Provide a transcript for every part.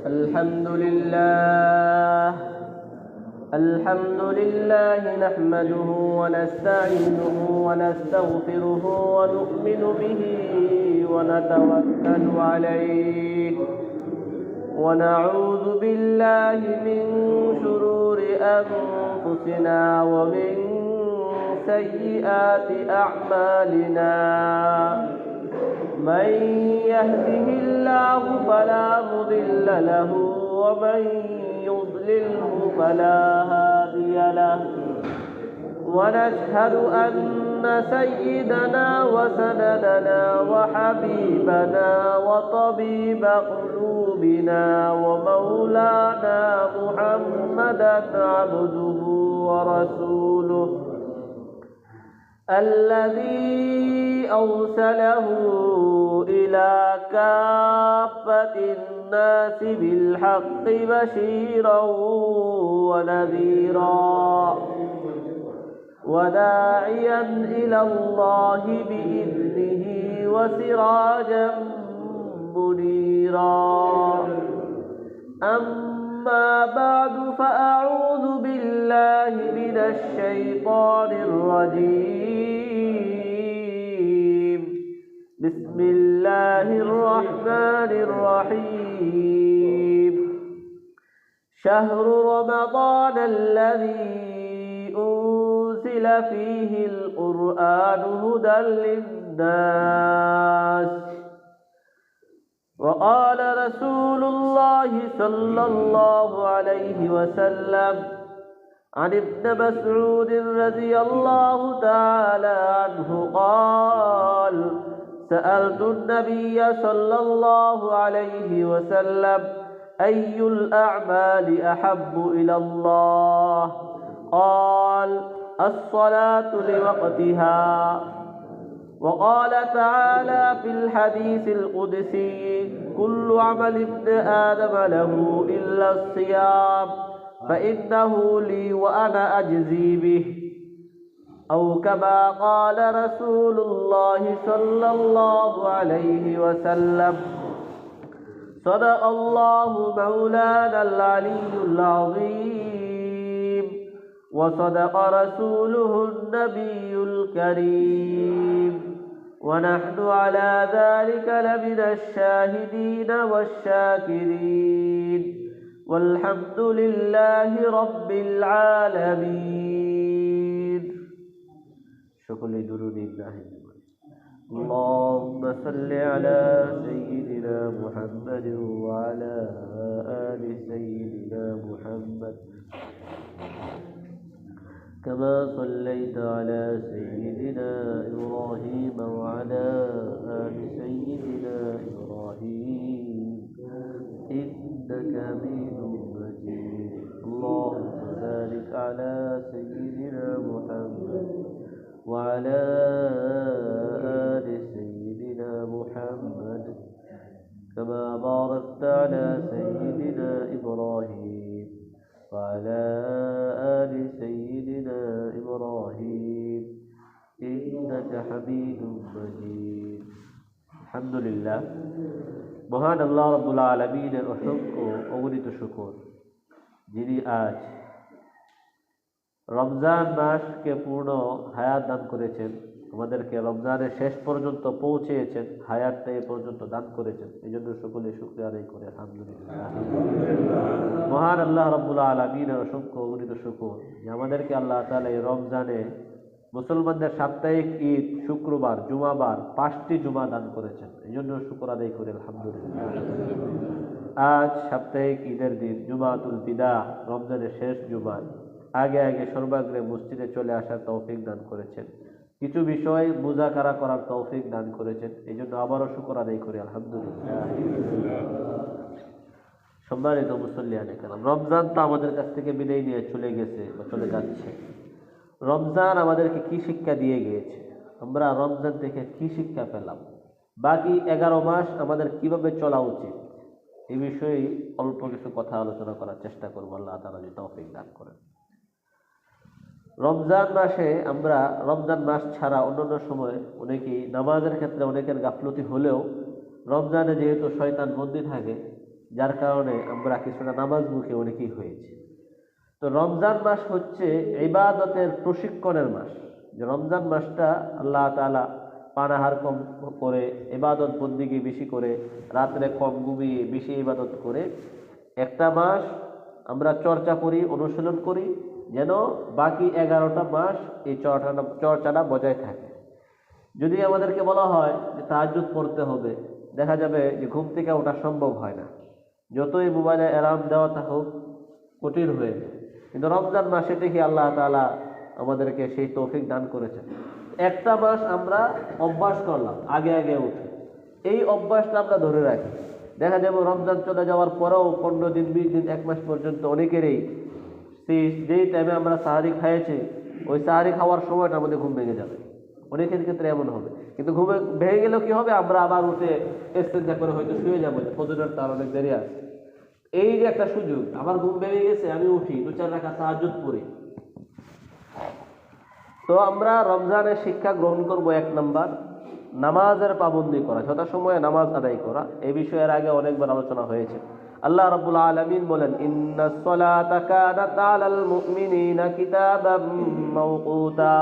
الحمد لله نحمده ونستعينه ونستغفره ونؤمن به ونتوكل عليه ونعوذ بالله من شرور أنفسنا ومن سيئات أعمالنا من يهده الله فلا مضل له ومن يضلله فلا هادي له ونشهد أن سيدنا وسندنا وحبيبنا وطبيب قلوبنا ومولانا محمدا عبده ورسوله الذي أرسله إلى كافة الناس بالحق بشيرا ونذيرا وداعيا إلى الله بإذنه وسراجا منيرا أما بعد فأعوذ بالله من الشيطان الرجيم بسم الله الرحمن الرحيم شهر رمضان الذي أنزل فيه القرآن هدى للناس وقال رسول الله صلى الله عليه وسلم عن ابن مسعود رضي الله تعالى عنه قال سألت النبي صلى الله عليه وسلم أي الأعمال أحب إلى الله قال الصلاة لوقتها وقال تعالى في الحديث القدسي كل عمل ابن آدم له إلا الصيام فإنه لي وأنا أجزي به أو كما قال رسول الله صلى الله عليه وسلم صدق الله مولانا العلي العظيم وصدق رسوله النبي الكريم ونحن على ذلك لمن الشاهدين والشاكرين والحمد لله رب العالمين شكرا لدرود الله اللهم صل على سيدنا محمد وعلى آل سيدنا محمد كما صليت على سيدنا إبراهيم وعلى آل سيدنا إبراهيم إنك حميد مجيد اللهم بارك على سيدنا محمد وعلى آل سيدنا محمد كما باركت على سيدنا إبراهيم وعلى آل سيدنا إبراهيم إنك حميد مجيد الحمد لله মহান আল্লাহ রাব্বুল আলামিনের অসংখ্য অগণিত শুকর যিনি আজ রমজান মাসকে পূর্ণ হায়াত দান করেছেন আমাদেরকে রমজানের শেষ পর্যন্ত পৌঁছেছেন হায়াতটা এ পর্যন্ত দান করেছেন এই জন্য সকলে শুকরিয়া আদায় করে আলহামদুলিল্লাহ মহান আল্লাহ রাব্বুল আলামিনের অসংখ্য অগণিত শুকর যে আমাদেরকে আল্লাহ তাআলা এই রমজানে মুসলমানদের সাপ্তাহিক ঈদ শুক্রবার জুমাবার 5টি জুমা দান করেছেন এই জন্য শুকর আদায় করে আলহামদুলিল্লাহ আজ সাপ্তাহিক ঈদের দিন জুমাতুল বিদা রমজানের শেষ জুমা আগে আগে সর্বাগ্রে মসজিদে চলে আসার তৌফিক দান করেছেন কিছু বিষয় মুযাকারা করার তৌফিক দান করেছেন এই জন্য আবারও শুকর আদায় করি আলহামদুলিল্লাহ সম্মানিত মুসল্লিয়ানে কেরাম রমজান তো আমাদের কাছ থেকে বিদায় নিয়ে চলে গেছে বা চলে যাচ্ছে রমজান আমাদেরকে কি শিক্ষা দিয়ে গিয়েছে আমরা রমজান থেকে কি শিক্ষা পেলাম বাকি 11 মাস আমাদের কিভাবে চলা উচিত এই বিষয়ে অল্প কিছু কথা আলোচনা করার চেষ্টা করব আল্লাহ তাআলা যদি তৌফিক দান করেন রমজান মাসে আমরা রমজান মাস ছাড়া অন্যান্য সময় অনেকেই নামাজের ক্ষেত্রে অনেকের গাফলতি হলেও রমজানে যেহেতু শয়তান বন্দী থাকে যার কারণে আমরা কিছুটা নামাজমুখী অনেকেই হয়েছি। তো রমজান মাস হচ্ছে ইবাদতের প্রশিক্ষণের মাস। যে রমজান মাসটা আল্লাহ তাআলা পানাহার কম করে, ইবাদত বন্দিগি বেশি করে, রাত্রে কম ঘুমিয়ে বেশি ইবাদত করে একটা মাস আমরা চর্চা করি, অনুশীলন করি, যেন বাকি 11টা মাস এই চর্চাটা বজায় থাকে। যদি আমাদেরকে বলা হয় যে তাহাজ্জুদ পড়তে হবে, দেখা যাবে যে ঘুম থেকে ওঠা সম্ভব হয় না, যতই মোবাইলে অ্যালার্ম দেওয়া থাকুক কঠিন হয়ে যায়। কিন্তু রমজান মাসে দেখি আল্লাহ তাআলা আমাদেরকে সেই তৌফিক দান করেছেন। একটা মাস আমরা অভ্যাস করলাম আগে আগে উঠে, এই অভ্যাসটা আমরা ধরে রাখি, দেখা যাবে রমজান চলে যাওয়ার পরেও 15 দিন 20 দিন 1 মাস পর্যন্ত অনেকেরই যেই টাইমে আমরা সাহারি খাইয়েছি ওই সাহারি খাওয়ার সময়টা আমাদের ঘুম ভেঙে যাবে। অনেকের ক্ষেত্রে এমন হবে। কিন্তু ঘুমে ভেঙে গেলেও কি হবে, আমরা আবার উঠে ইস্তেঞ্জা করে হয়তো শুয়ে যাবো, ফজরের তার অনেক দেরি আছে। এই যে একটা সুযোগ, আমার ঘুম ভেঙে গেছে, আমি উঠি 2-4 রাকাত তাহাজ্জুদ পড়ি। তো আমরা রমজানের শিক্ষা গ্রহণ করব। 1 নাম্বার, নামাজের পাবন্দি করা, যথাসময়ে নামাজ আদায় করা। এই বিষয়ের আগে অনেকবার আলোচনা হয়েছে। আল্লাহ রাব্বুল আলামিন বলেন, ইন্নাস সালাতা কানাত আলাল মুমিনিনা কিতাবাম মাওকুতা।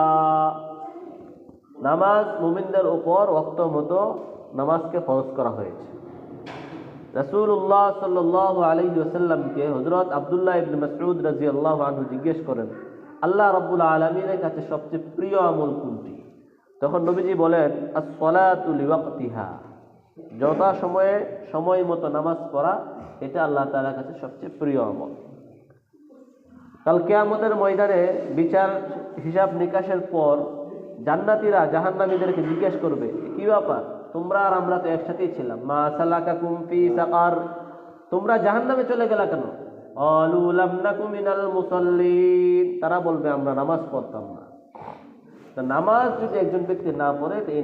নামাজ মুমিনদের উপর ওয়াক্ত মতো নামাজকে ফরজ করা হয়েছে। রাসূলুল্লাহ সাল্লাল্লাহু আলাইহি ওয়াসাল্লামকে হযরত আব্দুল্লাহ ইবনে মাসউদ রাদিয়াল্লাহু আনহু জিজ্ঞেস করেন, আল্লাহ রাব্বুল আলামিনের কাছে সবচেয়ে প্রিয় আমল কোনটি? তখন নবীজি বলেন, আস-সালাতু লিওয়াক্তিহা, যথা সময়ে সময় মতো নামাজ পড়া, এটা আল্লাহ তাআলার কাছে সবচেয়ে প্রিয় আমল। কাল কিয়ামতের ময়দানে বিচার হিসাব নিকাশের পর জান্নাতীরা জাহান্নামীদেরকে জিজ্ঞেস করবে, কি ব্যাপার, তোমরা আর আমরা তো একসাথেই ছিলাম, মা সালাকাকুম ফি সাকার, তোমরা জাহান্নামে চলে গেলা কেন? ক্বালু লাম নাকু মিনাল মুসাল্লিন, তারা বলবে আমরা নামাজ পড়তাম না। তো নামাজ যদি একজন ব্যক্তি না পড়ে, এই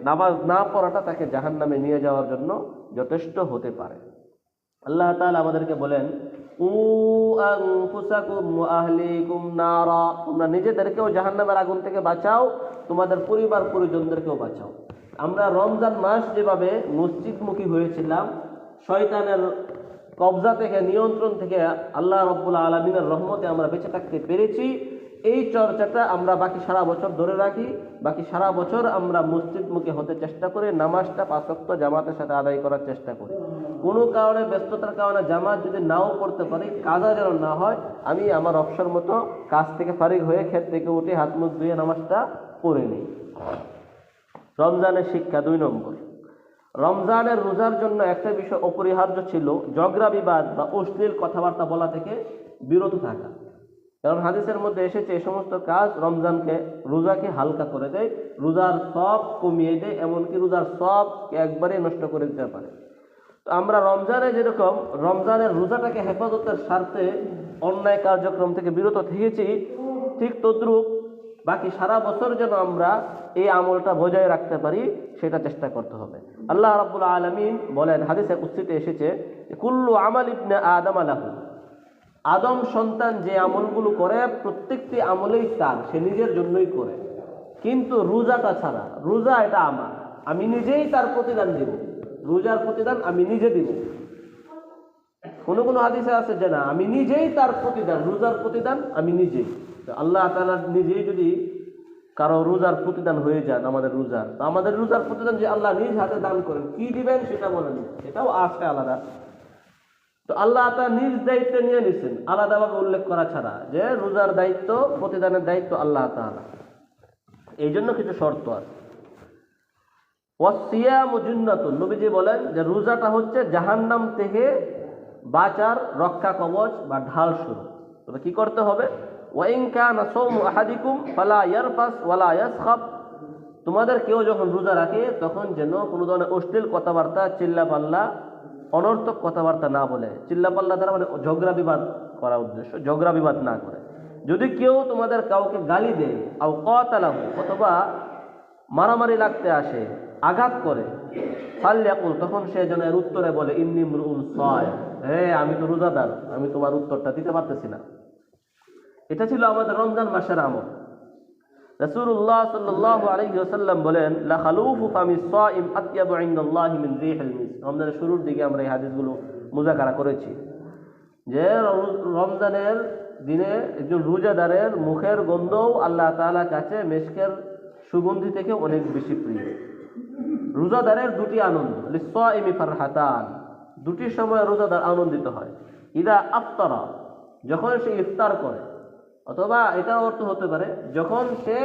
নামাজ না পড়াটা তাকে জাহান্নামে নিয়ে যাওয়ার জন্য যথেষ্ট হতে পারে। আল্লাহ তাআলা আমাদেরকে বলেন, উ আনফুসাকুম ওয়া আহলিকুম নারা, তোমরা নিজেদেরকেও জাহান্নামের আগুন থেকে বাঁচাও, তোমাদের পরিবার পরিজনদেরকেও বাঁচাও। আমরা রমজান মাস যেভাবে মসজিদমুখী হয়েছিলাম, শয়তানের কবজা থেকে, নিয়ন্ত্রণ থেকে আল্লাহ রাব্বুল আলামিনের রহমতে আমরা বেঁচে থাকতে পেরেছি, এই চর্চাটা আমরা বাকি সারা বছর ধরে রাখি। বাকি সারা বছর আমরা মসজিদমুখী হতে চেষ্টা করি, নামাজটা 5 ওয়াক্ত জামাতের সাথে আদায় করার চেষ্টা করি। কোনো কারণে, ব্যস্ততার কারণে জামাত যদি নাও পড়তে পারি, কাজা যেন না হয়, আমি আমার অবসর মতো কাজ থেকে ফারিগ হয়ে ক্ষেত থেকে উঠে হাত মুখ ধুয়ে নামাজটা পড়ে নিই। রমজানের শিক্ষা 2 নম্বর, রমজানের রোজার জন্য একটা বিষয় অপরিহার্য ছিল, ঝগড়া বিবাদ বা অশ্লীল কথাবার্তা বলা থেকে বিরত থাকা। কারণ হাদিসের মধ্যে এসেছে এই সমস্ত কাজ রোজাকে হালকা করে দেয়, রোজার সব কমিয়ে দেয়, এমনকি রোজার সব একবারে নষ্ট করে দিতে পারে। তো আমরা রমজানে যেরকম রমজানের রোজাটাকে হেফাজতের স্বার্থে অন্যায় কার্যক্রম থেকে বিরত থেকেছি, ঠিক তদ্রূপ বাকি সারা বছর যেন আমরা এই আমলটা বজায় রাখতে পারি, সেটা চেষ্টা করতে হবে। আল্লাহ রাব্বুল আলামিন বলেন, হাদিসে কুদসিতে এসেছে, কুল্লু আমাল ইবনে আদম লাহু, আদম সন্তান যে আমলগুলো করে প্রত্যেকটি আমলেই তার, সে নিজের জন্যই করে, কিন্তু রোজাটা ছাড়া, রোজা এটা আমার, আমি নিজেই তার প্রতিদান দিব, রোজার প্রতিদান আমি নিজে দিব। কোনো হাদিসে আছে যে না, আমি নিজেই তার প্রতিদান, রোজার প্রতিদান আমি নিজেই। আল্লাহ তাআলা নিজেই যদি কারো রোজার প্রতিদান হয়ে যান, আমাদের রোজার প্রতিদান যে আল্লাহ নিজ হাতে দান করেন, কি দিবেন সেটা বলেন, এটাও আছে আলাদা। তো আল্লাহ তাআলা নিজ দায়িত্বে নিয়ে নিছেন, আলাদাভাবে উল্লেখ করা ছাড়া, যে রোজার দায়িত্ব, প্রতিদানের দায়িত্ব আল্লাহ তাআলা। এই জন্য কিছু শর্ত আছে। ওয়াসিয়ামু জুন্নাতুন, নবীজি বলেন যে রোজাটা হচ্ছে জাহান্নাম থেকে বাঁচার রক্ষা কবচ বা ঢাল স্বরূপ। তবে কি করতে হবে? ওয়াইন কানা সাওমু আহাদিকুম ফালা ইয়ারফাস ওয়ালা ইয়াসখাব, তোমাদের কেউ যখন রোজা রাখে তখন যেন কোনো ধরনের অশ্লীল কথাবার্তা, চিল্লাপাল্লা, অনর্থক কথাবার্তা না বলে। চিল্লাপাল্লা দ্বারা মানে ঝগড়া বিবাদ করা উদ্দেশ্য, ঝগড়া বিবাদ না করে। যদি কেউ তোমাদের কাউকে গালি দেয়, আও কাতালাহু, অথবা মারামারি লাগতে আসে, আঘাত করে, ফালইয়াকুল, তখন সে যেন এর উত্তরে বলে, ইন্নী ইমরুউন সায়ম, আমি তো রোজাদার, আমি তোমার উত্তরটা দিতে পারতেছি না। এটা ছিল আমাদের রমজান মাসের আমল। রাসূলুল্লাহ সাল্লাল্লাহু আলাইহি ওয়াসাল্লাম বলেন, লা খালুফু ফামিস সাইম আতয়াবু ইনদাল্লাহি মিন রিহিল মিস। রমজানের শুরুর দিকে আমরা এই হাদিসগুলো মুযাকারা করেছি যে রমজানের দিনে একজন রোজাদারের মুখের গন্ধও আল্লাহ তাআলার কাছে মিশকের সুগন্ধি থেকে অনেক বেশি প্রিয়। রোজাদারের দুটি আনন্দ, লিস-সাইমি ফারহাতান, দুটি সময় রোজাদার আনন্দিত হয়। ইদা আফতারা, যখন সে ইফতার করে, অথবা এটা অর্থ হতে পারে যখন সে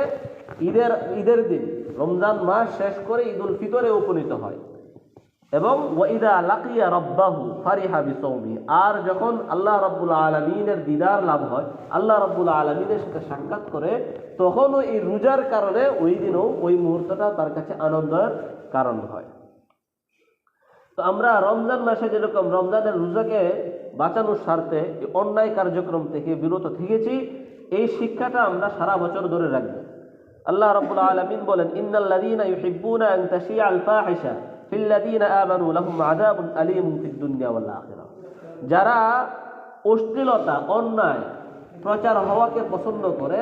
ঈদের দিন রমজান মাস শেষ করে ঈদুল ফিতরে উপনীত হয়, এবং ওয়াইদা লাকিয়া রাব্বাহু ফারিহা বিসাওমি, আর যখন আল্লাহ রাব্বুল আলামিনের দিদার লাভ হয়, আল্লাহ রাব্বুল আলামিনের সাথে সাক্ষাৎ করে, তখনও এই রোজার কারণে ওই দিনও ওই মুহূর্তটা তার কাছে আনন্দের কারণ হয়। তো আমরা রমজান মাসে যেরকম রমজানের রোজাকে বাঁচানোর স্বার্থে অন্যায় কার্যক্রম থেকে বিরত থেকেছি, এই শিক্ষাটা আমরা সারা বছর ধরে রাখবো। আল্লাহ রাব্বুল আলামিন বলেন, ইন্নাল্লাযীনা ইউহিব্বুনা আন তাশিআল ফাহিশা ফিল্লাযীনা আমানু লাহুম আযাবুন আলীমুন ফিদ দুনিয়া ওয়াল আখিরাহ। যারা অশ্লীলতা, অন্যায় প্রচার হওয়াকে পছন্দ করে,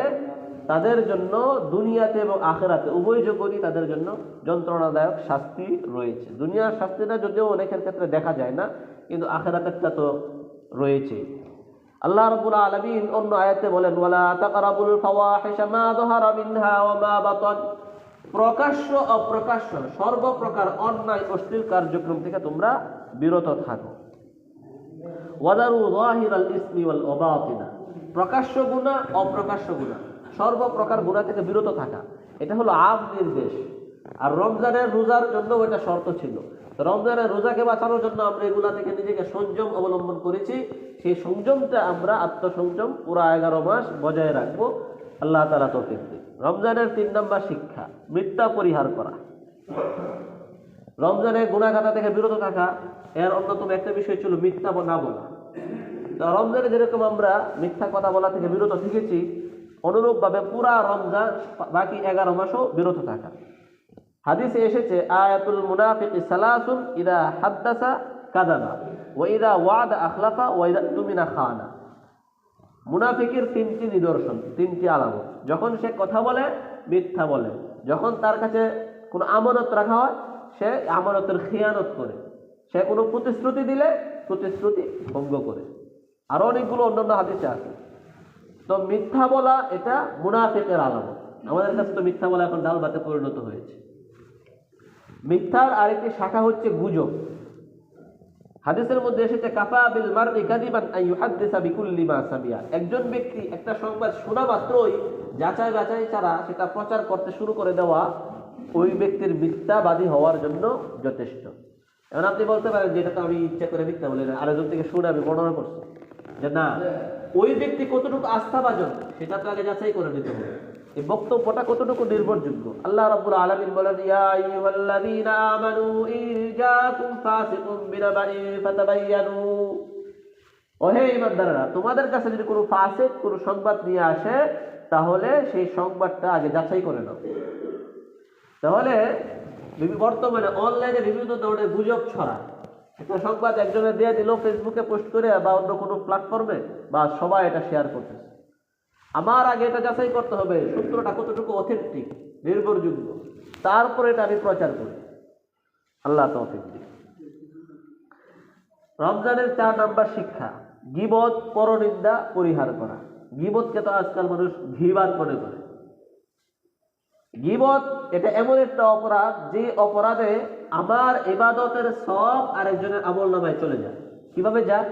তাদের জন্য দুনিয়াতে এবং আখিরাতে উভয় জগতেই তাদের জন্য যন্ত্রণাদায়ক শাস্তি রয়েছে। দুনিয়ার শাস্তিটা যদিও অনেকের ক্ষেত্রে দেখা যায় না, কিন্তু আখিরাতেরটা তো রয়েছে। আল্লাহ রাব্বুল আলামিন অন্য আয়াতে বলেন, ওয়ালা তাকরাবুল ফাওয়াহিশা মা যাহারা মিনহা ওয়া মা বাতান, প্রকাশ্য অপ্রকাশ্য সর্বপ্রকার অন্যায় অশ্লীল কার্যক্রম থেকে তোমরা বিরত থাকো। ওয়াদারু যাহিরাল ইসমি ওয়াল বাতিনা, প্রকাশ্য গুনাহ অপ্রকাশ্য গুনাহ সর্বপ্রকার গুনাহ থেকে বিরত থাকা, এটা হলো আম নির্দেশ। আর রমজানের রোজার জন্য এটা শর্ত ছিল। রমজানের রোজাকে বাঁচানোর জন্য আমরা এগুলা থেকে নিজেকে সংযম অবলম্বন করেছি। সেই সংযমটা আমরা আত্মসংযম পুরা 11 মাস বজায় রাখবো, আল্লাহ তাআলা তৌফিক দিন। রমজানের 3 নম্বর শিক্ষা, মিথ্যা পরিহার করা। রমজানে গুনাহগাতা থেকে বিরত থাকা, এর অন্যতম একটা বিষয় ছিল মিথ্যা না বলা। তো রমজানে যেরকম আমরা মিথ্যা কথা বলা থেকে বিরত থেকেছি, অনুরূপভাবে পুরা রমজান বাকি 11 মাসও বিরত থাকা। হাদিসে এসেছে, আয়াতুল মুনাফিকি সালাসুন ইদা হাদ্দাসা কাযাবা ওয়া ইদা ওয়াদা আখলাফা ওয়া ইদা তুমিনা খানা। মুনাফিকের 3টি নিদর্শন, 3টি আলামত। যখন সে কথা বলে মিথ্যা বলে, যখন তার কাছে কোনো আমানত রাখা হয় সে আমানতের খিয়ানত করে, সে কোনো প্রতিশ্রুতি দিলে প্রতিশ্রুতি ভঙ্গ করে। আরো অনেকগুলো অন্যান্য হাদিসে আছে। তো মিথ্যা বলা এটা মুনাফিকের আলামত। আমাদের কাছে তো মিথ্যা বলা এখন ডাল ভাতে পরিণত হয়েছে। মিথ্যার আরেকটি শাখা হচ্ছে গুজব। হাদিসের মধ্যে এসেছে, কাফা বিল মারই কাযিবান আন ইউহাদ্দিসা বিকুল্লি মা সামিয়া। একজন ব্যক্তি একটা সংবাদ শোনা মাত্রই যাচাই বাছাই ছাড়া সেটা প্রচার করতে শুরু করে দেওয়া ওই ব্যক্তির মিথ্যাবাদী হওয়ার জন্য যথেষ্ট। এখন আপনি বলতে পারেন যে এটা তো আমি ইচ্ছা করে মিথ্যা বলি না, আরেকজন থেকে শুনে আমি বর্ণনা করছি, যে না, ওই ব্যক্তি কতটুকু আস্থাভাজন সেটা তো আগে যাচাই করে নিতে হবে। এই বক্তব্যটা কতটুকু নির্ভরযোগ্য। আল্লাহ রাব্বুল আলামিন বলেন, ইয়া আইয়ুহাল্লাযীনা আমানু ইনজাকুম ফাসিকুম বিনাবাইন ফাতাবায়ানু, ওহে ঈমানদাররা, তোমাদের কাছে যদি কোনো ফাসিক কোনো সংবাদ নিয়ে আসে তাহলে সেই সংবাদটা আগে যাচাই করে নাও। তাহলে বর্তমানে অনলাইনে বিভিন্ন ধরনের গুজব ছড়ায়। একটা সংবাদ একজনে দিয়ে দিল ফেসবুকে পোস্ট করে বা অন্য কোনো প্ল্যাটফর্মে, বা সবাই এটা শেয়ার করতেছে। আমার আগে এটা যাচাই করতে হবে সূত্রটা কতটুকু অথেন্টিক, নির্ভরযোগ্য, তারপরে এটা আমি প্রচার করি। আল্লাহ তৌফিক দিন। রমজানের 4 নম্বর শিক্ষা, গীবত পরনিন্দা পরিহার করা। গীবতকে তো আজকাল মানুষ ঘিবাত মনে করে। গীবত এটা এমন একটা অপরাধ যে অপরাধে আমার ইবাদতের সব আরেকজনের আমলনামায় চলে যায়। কিভাবে যায়?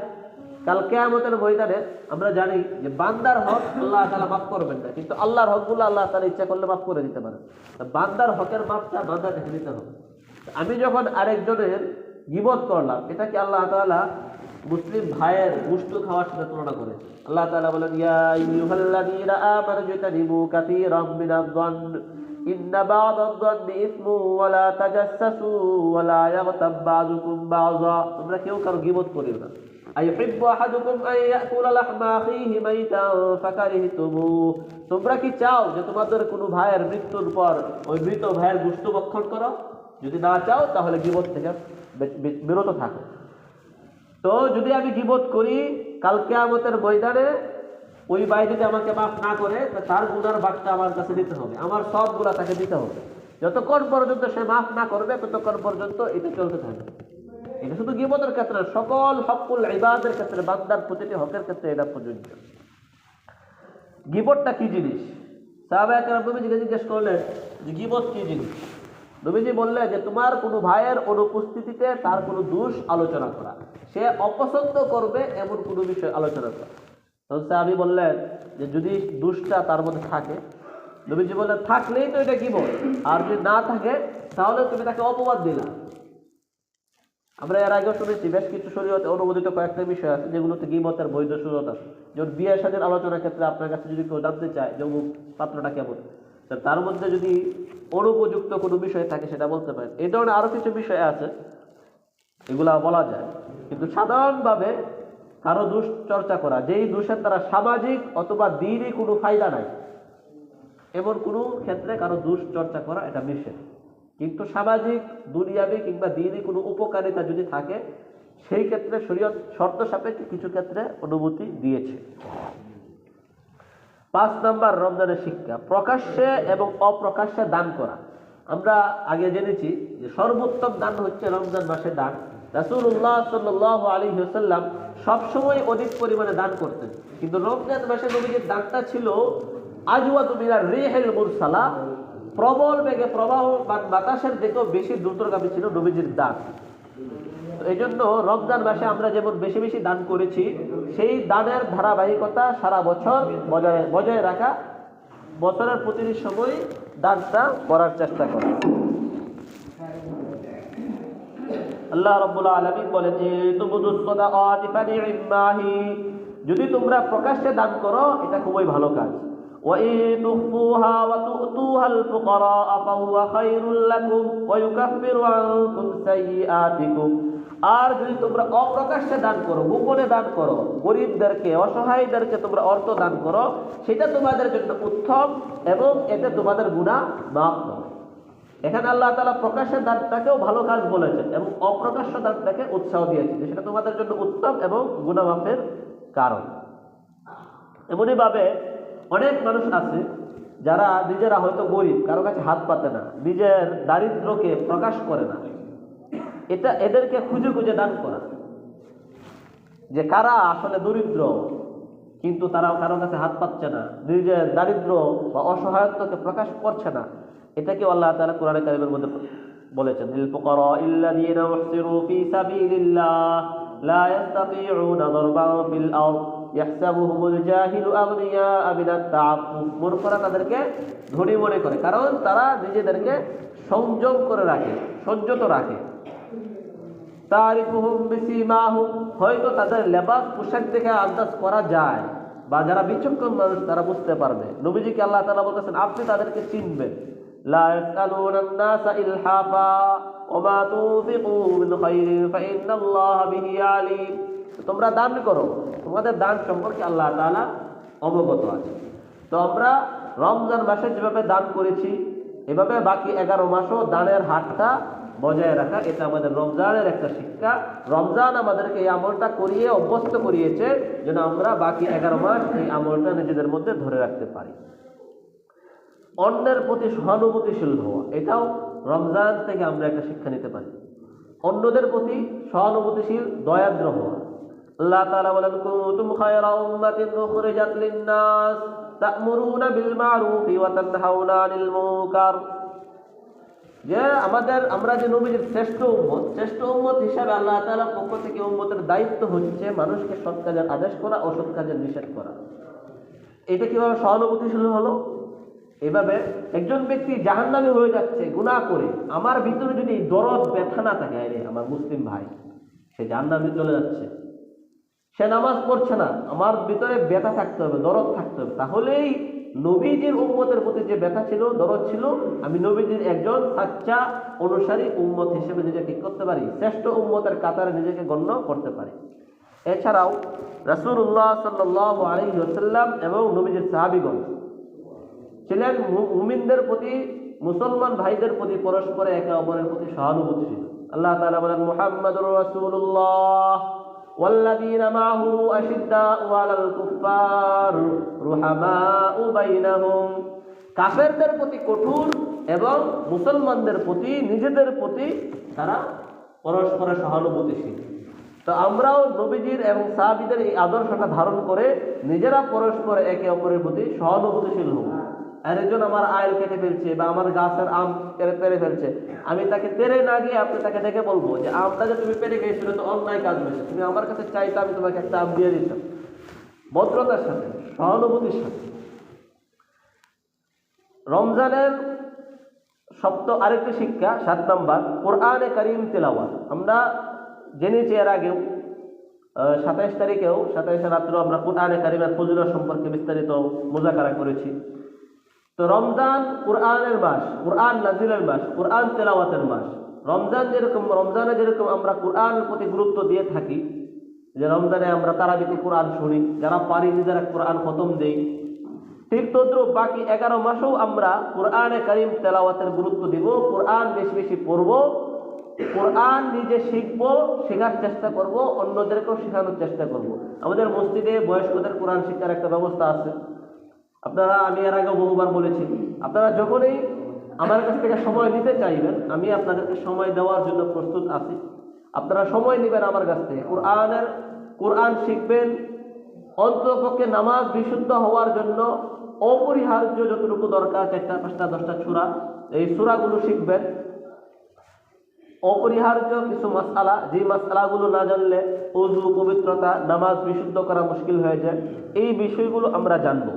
কাল কিয়ামতের ময়দানে আমরা জানি যে বান্দার হক আল্লাহ তাআলা মাফ করবেন না, কিন্তু আল্লাহর হকগুলো আল্লাহ তাআলা ইচ্ছা করলে মাফ করে দিতে পারেন। বান্দার হকের মাপটা বান্দা দেখে নিতে হবে। আমি যখন আরেকজনের গীবত করলাম, এটা কি আল্লাহ তাআলা মুসলিম ভাইয়ের গোশত খাওয়ার সাথে তুলনা করে? আল্লাহ তাআলা বলেন, ইয়া আইয়ুহাল্লাযীনা আমানু ইজতানিবু কাসীরাম মিনায-যন্ন ইন্না বা'দায-যন্নি ইসমুন ওয়া লা তাজাসসু ওয়া লা ইয়াগতাব বা'দুকুম বা'যা। তোমরা কেউ কারো গীবত করিও না। আইয়ুহিব্বু আহাদুকুম আন ইয়াকুলা লাহমা আখিহি মাইতান ফাকারিহতুমুহু। তোমরা কি চাও যে তোমাদের কোনো ভাইয়ের মৃত্যুর পর ওই মৃত ভাইয়ের গোশত ভক্ষণ করো? যদি না চাও তাহলে গীবত থেকে বিরত থাকো। তো যদি আমি গীবত করি, কাল কিয়ামতের ময়দানে ওই ভাই যদি আমাকে মাফ না করে তার গুনার ভাগটা আমার কাছে দিতে হবে, আমার সব গুলা তাকে দিতে হবে। যতক্ষণ পর্যন্ত সে মাফ না করবে ততক্ষণ পর্যন্ত এটা চলতে থাকবে। এটা শুধু গীবতের ক্ষেত্রে, সকল হকুল ইবাদের ক্ষেত্রে, বান্দার প্রতিটি হকের ক্ষেত্রে এটা প্রযোজ্য। গীবতটা কি জিনিস? সাহাবায়ে কেরাম নবীজিকে জিজ্ঞেস করলেন যে গীবত কি জিনিস। নবীজি বললেন যে তোমার কোনো ভাইয়ের অনুপস্থিতিতে তার কোনো দোষ আলোচনা করা, সে অপছন্দ করবে এমন কোনো বিষয় আলোচনা করা। তখন সাহাবী বললেন যে যদি দোষটা তার মধ্যে থাকে, নবীজি বললেন থাকলেই তো এটা গীবত, আর যদি না থাকে তাহলে তুমি তাকে অপবাদ দিলা। আমরা এর আগেও শুনেছি বেশ কিছু শরীয়তে অনুমোদিত কয়েকটা বিষয় আছে যেগুলোতে গীবতের বৈধ সুরত আছে। যেমন বিয়ে শাদীর আলোচনার ক্ষেত্রে আপনার কাছে যদি কেউ জানতে চায় যে অমুক পাত্রটা কেমন, তার মধ্যে যদি অনুপযুক্ত কোনো বিষয় থাকে সেটা বলতে পারেন। এই ধরনের আরো কিছু বিষয় আছে, এগুলা বলা যায়। কিন্তু সাধারণভাবে কারো দোষ চর্চা করা, যেই দোষের দ্বারা সামাজিক অথবা দ্বীনই কোনো ফায়দা নাই, এমন কোনো ক্ষেত্রে কারো দোষ চর্চা করা এটা নিষেধ। কিন্তু সামাজিক, দুনিয়াবী কিংবা দ্বীনি কোনো উপকারিতা যদি থাকে, সেই ক্ষেত্রে শরীয়ত শর্ত সাপেক্ষে কিছু ক্ষেত্রে অনুমতি দিয়েছে। 5 নম্বর রমজানের শিক্ষা, প্রকাশ্যে এবং অপ্রকাশ্যে দান করা। আমরা আগে জেনেছি যে সর্বোত্তম দান হচ্ছে রমজান মাসে দান। রাসূলুল্লাহ সাল্লাল্লাহু আলাইহি ওয়াসাল্লাম সবসময় অধিক পরিমাণে দান করতেন, কিন্তু রমজান মাসে নবীজির দানটা ছিল আজওয়াদু মিনার রিহিল মুরসালা, প্রবল বেগে প্রবাহমান বাতাসের দিকেও বেশি দ্রুতগামী ছিল নবীজির দান। এই জন্য রমজান মাসে আমরা যেমন বেশি বেশি দান করেছি, সেই দানের ধারাবাহিকতা সারা বছর বজায় রাখা, বছরের প্রতিটি সময় দানটা করার চেষ্টা করা। আল্লাহ রাব্বুল আলামিন বলেন, তুবদুস সাদাকাতি ফানি'মাহি, যদি তোমরা প্রকাশ্যে দান করো এটা খুবই ভালো কাজ। وَإِن تُخْفُوهَا وَتُؤْتُوهَا الْفُقَرَاءَ فَهُوَ خَيْرٌ لَكُمْ وَيُكَفِّرُ عَنكُمْ سَيِّئَاتِكُمْ, আর যদি তোমরা অপ্রকাশ্যে দান করো, গোপনে দান করো, গরিবদেরকে, অসহায়দেরকে তোমরা অর্থ দান করো, সেটা তোমাদের জন্য উত্তম এবং এতে তোমাদের গুনাহ মাফ হবে। এখানে আল্লাহ তাআলা প্রকাশ্যের দানটাকেও ভালো কাজ বলেছেন এবং অপ্রকাশ্য দানটাকে উৎসাহ দিয়েছেন, সেটা তোমাদের জন্য উত্তম এবং গুনাহ মাফের কারণ। এমনই ভাবে অনেক মানুষ আছে যারা নিজেরা হয়তো গরিব, কারো কাছে হাত পাতে না, নিজের দারিদ্র্যকে প্রকাশ করে না, এটা এদেরকে খুঁজে খুঁজে দান করা, যে কারা আসলে দরিদ্র কিন্তু তারা কারো কাছে হাত পাচ্ছে না, নিজের দারিদ্র্য বা অসহায়ত্বকে প্রকাশ করছে না, এটাকে আল্লাহ তাআলা কোরআনে কারীমের মধ্যে বলেছেন, লিল ফুকারা ইল্লাযীনা উহসিরু ফী সাবিলিল্লাহ লা ইসতাতিউনা দারবান ফিল আরদ ইয়াহসাবুহুমুল জাহিলু আগনিয়া মিনাত তাআফফুফ, মূর্খরা তাদেরকে ধনী মনে করে, কারণ তারা নিজেদেরকে সংযম করে রাখে, সংযত রাখে। তারিফুহুম বিসীমাহুম, হয়তো তাদের লেবাস পোশাক দেখে আন্দাজ করা যায়, বা যারা বিচক্ষণ মানুষ তারা বুঝতে পারবে। নবীজিকে আল্লাহ তাআলা বলতেছেন আপনি তাদেরকে চিনবেন। লা ইয়াসআলুনান নাসা ইলহাফা ওয়া মা তুনফিকু মিন খাইরিন ফাইন্নাল্লাহা বিহি আলিম, তোমরা দান করো, তোমাদের দান সম্পর্কে আল্লাহ তাআলা অবগত আছে। তো আমরা রমজান মাসে যেভাবে দান করেছি, এভাবে বাকি 11 মাসও দানের হাতটা বজায় রাখা, এটা আমাদের রমজানের একটা শিক্ষা। রমজান আমাদেরকে এই আমলটা করিয়ে অভ্যস্ত করিয়েছে যেন আমরা বাকি 11 মাস এই আমলটা নিজেদের মধ্যে ধরে রাখতে পারি। অন্যের প্রতি সহানুভূতিশীল হওয়া, এটাও রমজান থেকে আমরা একটা শিক্ষা নিতে পারি। অন্যদের প্রতি সহানুভূতিশীল, দয়াদ্র হওয়া। আল্লাহ তাআলা বলেন, কুনতুম খায়রা উম্মাতিন উখরিজাত লিন-নাস তা'মুরুনা বিল মা'রুফি ওয়া তানহাউনা আনিল মুনকার, যে আমরা যে নবীর শ্রেষ্ঠ উম্মত হিসাবে আল্লাহ তাআলার পক্ষ থেকে উম্মতের দায়িত্ব হচ্ছে মানুষকে সৎ কাজের আদেশ করা, অসৎ কাজের নিষেধ করা। এটা কিভাবে সহানুভূতিশীল হলো? এভাবে একজন ব্যক্তি জাহান্নামী হয়ে যাচ্ছে গুনাহ করে, আমার ভিতরে যদি দরদ ব্যথা না থাকে, আরে আমার মুসলিম ভাই সে জাহান্নামে চলে যাচ্ছে, সে নামাজ পড়ছে না, আমার ভিতরে ব্যথা থাকতে হবে, দরদ থাকতে হবে, তাহলেই নবীজির উম্মতের প্রতি যে ব্যথা ছিল, দরদ ছিল, আমি নবীজির একজন সাচ্চা অনুসারী উম্মত হিসেবে নিজেকে করতে পারি, শ্রেষ্ঠ উম্মতের কাতারে নিজেকে গণ্য করতে পারি। এছাড়াও রাসূলুল্লাহ সাল্লাল্লাহু আলাইহি ওয়াসাল্লাম এবং নবীজির সাহাবীগণ ছিলেন মুমিনদের প্রতি, মুসলমান ভাইদের প্রতি পরস্পরে একে অপরের প্রতি সহানুভূতিশীল। আল্লাহ তাআলা বলেন, মুহাম্মাদুর রাসূলুল্লাহ ওয়াল্লাযীনা মা'হু আশিদ্দাউ আলাল কুফফার রুহামাউ বাইনাহুম, কাফেরদের প্রতি কঠোর এবং মুসলমানদের প্রতি নিজেদের প্রতি তারা পরস্পরের সহানুভূতিশীল। তো আমরাও নবীজির এবং সাহাবীদের এই আদর্শটা ধারণ করে নিজেরা পরস্পর একে অপরের প্রতি সহানুভূতিশীল হব। আর একজন আমার আইল কেটে ফেলছে বা আমার গাছের আম পেরে ফেলছে, আমি তাকে তেরে না গিয়ে আপনি তাকে ডেকে বলবো যে আমটা যে তুমি পেরে গিয়েছিল তো অন্যায় কাজ হয়েছে, তুমি আমার কাছে চাইতে আমি তোমাকে একটা আম দিয়ে দিতাম। ভদ্রতার সাথে, সহানুভূতির সাথে। রমজানের আরেকটি শিক্ষা 7 নম্বর, কোরআনে কারীম তেলাওয়াত। আমরা জেনেছি এর আগেও 27 তারিখেও 27 রাত্রে আমরা কোরআনে কারীমের ফজিলত সম্পর্কে বিস্তারিত মুযাকারা করেছি। তো রমজান কোরআনের মাস, কোরআন নাজিলের মাস, কোরআন তেলাওয়াতের মাস। রমজানে যেরকম আমরা কোরআনের প্রতি গুরুত্ব দিয়ে থাকি, যে রমজানে আমরা তারাবিতে কোরআন শুনি, যারা পারি নিজেরা কোরআন খতম দেই, ঠিক তদ্রুপ বাকি 11 মাসেও আমরা কোরআনে কারীম তেলাওয়াতের গুরুত্ব দিব। কোরআন বেশি বেশি পড়ব, কোরআন নিজে শিখবো, শেখার চেষ্টা করব, অন্যদেরকেও শেখানোর চেষ্টা করব। আমাদের মসজিদে বয়স্কদের কোরআন শিক্ষার একটা ব্যবস্থা আছে। আপনারা, আমি এর আগে বহুবার বলেছি, আপনারা যখনই আমার কাছ থেকে সময় নিতে চাইবেন, আমি আপনাদেরকে সময় দেওয়ার জন্য প্রস্তুত আছি। আপনারা সময় নেবেন আমার কাছ থেকে, কোরআন শিখবেন। অন্ততপক্ষে নামাজ বিশুদ্ধ হওয়ার জন্য অপরিহার্য যতটুকু দরকার 4টা 5টা 10টা সূরা, এই সূরাগুলো শিখবেন। অপরিহার্য কিছু মাসআলা, যে মাসআলাগুলো না জানলে ওযু, পবিত্রতা, নামাজ বিশুদ্ধ করা মুশকিল হয়ে যায়, এই বিষয়গুলো আমরা জানব।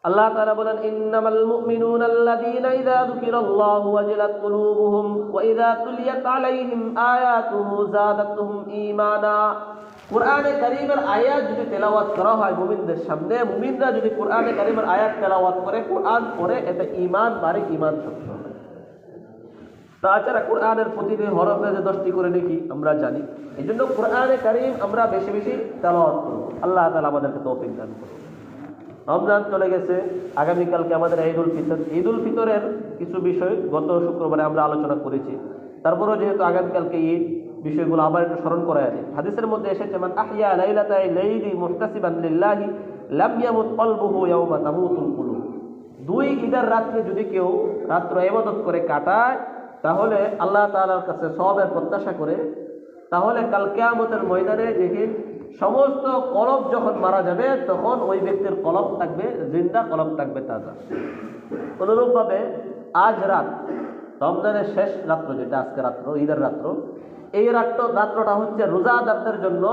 আল্লাহ তাআলা বলেন, ইন্নামাল মুমিনুনা আল্লাযীনা ইযা যুকিরাল্লাহু ওয়াজিলাত কুলুবুহুম ওয়া ইযা তুলিয়াত আলাইহিম আয়াতুহু যাদাতুহুম ঈমানা। কোরআনে কারীমের আয়াত যদি তেলাওয়াত করা হয় মুমিনদের সামনে, মুমিনরা যদি কোরআনে কারীমের আয়াত তেলাওয়াত করে, কোরআন পড়ে, এতে ঈমান বাড়ে, ঈমান শক্ত হয়। তাছাড়া কোরআনের প্রতিটি হরফে যে 10টি করে নেকি আমরা জানি। এই জন্য কোরআনে কারীম আমরা বেশি বেশি তেলাওয়াত করব। আল্লাহ তাআলা আমাদেরকে তৌফিক দান করুন। রমজান চলে গেছে, আগামীকালকে আমাদের ঈদুল ফিতর। ঈদুল ফিতরের কিছু বিষয় গত শুক্রবারে আমরা আলোচনা করেছি। তারপরেও যেহেতু আগামীকালকে ঈদ, বিষয়গুলো আবার একটু স্মরণ করায় দিই। হাদিসের মধ্যে এসেছে, মান আহইয়া লাইলাতাল ঈদি মুহতাসিবান লিল্লাহি লাম ইয়ামুত কলবুহু ইয়াওমা তামুতুল কুলুব। 2 ঈদের রাত্রে যদি কেউ রাত্র ইবাদত করে কাটায়, তাহলে আল্লাহ তাআলার কাছে সওয়াবের প্রত্যাশা করে, তাহলে কাল কিয়ামতের ময়দানে যেদিন সমস্ত কলব যখন মারা যাবে, তখন ওই ব্যক্তির কলব থাকবে জিন্দা, কলব থাকবে তাজা। অনুরূপভাবে আজ রাত, রমজানের শেষ রাত্র যেটা আজকে রাত্র, ঈদের রাত্র, এই রাত্রটা হচ্ছে রোজাদারদের জন্য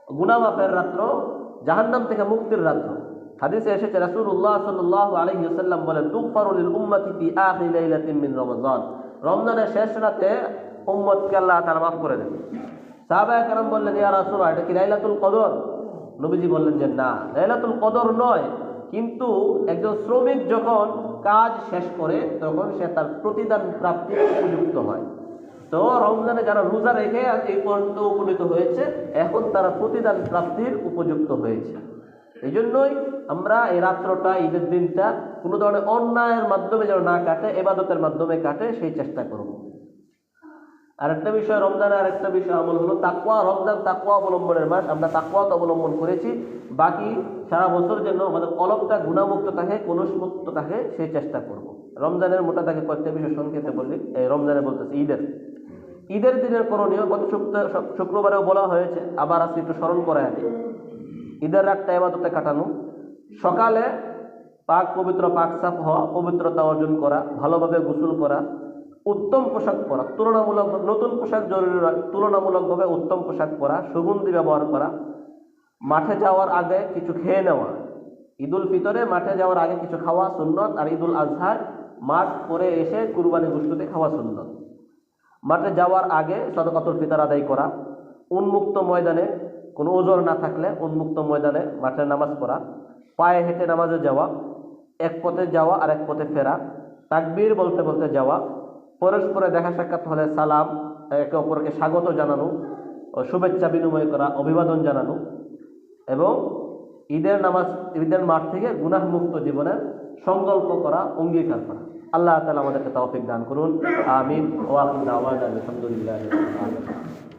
গুনাহ মাফের রাত্র, জাহান্নাম থেকে মুক্তির রাত্র। হাদিসে এসেছে, রাসূলুল্লাহ সাল্লাল্লাহু আলাইহি ওয়াসাল্লাম বলেন, তুগফারু লিল উম্মতি ফি আখির লাইলাতিন মিন রমাযান। রমজানের শেষ রাতে উম্মতকে আল্লাহ তাআলা মাফ করে দেন। সাহাবায়ে কেরাম বললেন, ইয়া রাসূলুল্লাহ, এটা কি লাইলাতুল কদর? নবীজি বললেন যে না, লাইলাতুল কদর নয়, কিন্তু একজন শ্রমিক যখন কাজ শেষ করে তখন সে তার প্রতিদান প্রাপ্তির উপযুক্ত হয়। তো রমজানে যারা রোজা রেখে এই পর্যন্ত উপনীত হয়েছে, এখন তারা প্রতিদান প্রাপ্তির উপযুক্ত হয়েছে। এই জন্যই আমরা এই রাত্রটা, ঈদের দিনটা কোনো ধরনের অন্যায়ের মাধ্যমে যেন না কাটে, ইবাদতের মাধ্যমে কাটে, সেই চেষ্টা করব। আরেকটা বিষয়, রমজানের আরেকটা বিষয় আমল হলো তাকওয়া। রমজান তাকওয়া অবলম্বনের মাস, আমরা তাকওয়া তো অবলম্বন করেছি, বাকি সারা বছর যেন আমাদের কলবটা গুণামুক্ত থাকে, কলুষমুক্ত থাকে, সেই চেষ্টা করব। রমজানের মোটা থাকে কয়েকটা বিষয় সংক্ষেপে বললি। এই রমজানে বলতেছি ঈদের দিনের করণীয়, গত শুক্রবারেও বলা হয়েছে, আবার আজকে একটু স্মরণ করায় দিই। ঈদের রাতটা ইবাদতে কাটানো, সকালে পবিত্র পাক সাফ হওয়া, পবিত্রতা অর্জন করা, ভালোভাবে গোসল করা, উত্তম পোশাক পরা, তুলনামূলক নতুন পোশাক জরুরি নয়, তুলনামূলকভাবে উত্তম পোশাক পরা, সুগন্ধি ব্যবহার করা, মাঠে যাওয়ার আগে কিছু খেয়ে নেওয়া। ঈদুল ফিতরে মাঠে যাওয়ার আগে কিছু খাওয়া সুন্নত, আর ঈদুল আজহার মাঠ করে এসে কুরবানি গোশততে খাওয়া সুন্নত। মাঠে যাওয়ার আগে সাদাকাতুল ফিতর আদায় করা, উন্মুক্ত ময়দানে কোনো ওজর না থাকলে উন্মুক্ত ময়দানে মাঠে নামাজ পড়া, পায়ে হেঁটে নামাজে যাওয়া, এক পথে যাওয়া আর এক পথে ফেরা, তাকবীর বলতে বলতে যাওয়া, পরস্পরে দেখা সাক্ষাৎ হলে সালাম, একে অপরকে স্বাগত জানানো, শুভেচ্ছা বিনিময় করা, অভিবাদন জানানো, এবং ঈদের মাঠ থেকে গুনাহমুক্ত জীবনের সংকল্প করা, অঙ্গীকার করা। আল্লাহ তাআলা আমাদেরকে তৌফিক দান করুন। আমিন। ওয়া আখিরু দাওয়ানা আলহামদুলিল্লাহি রাব্বিল আলামিন।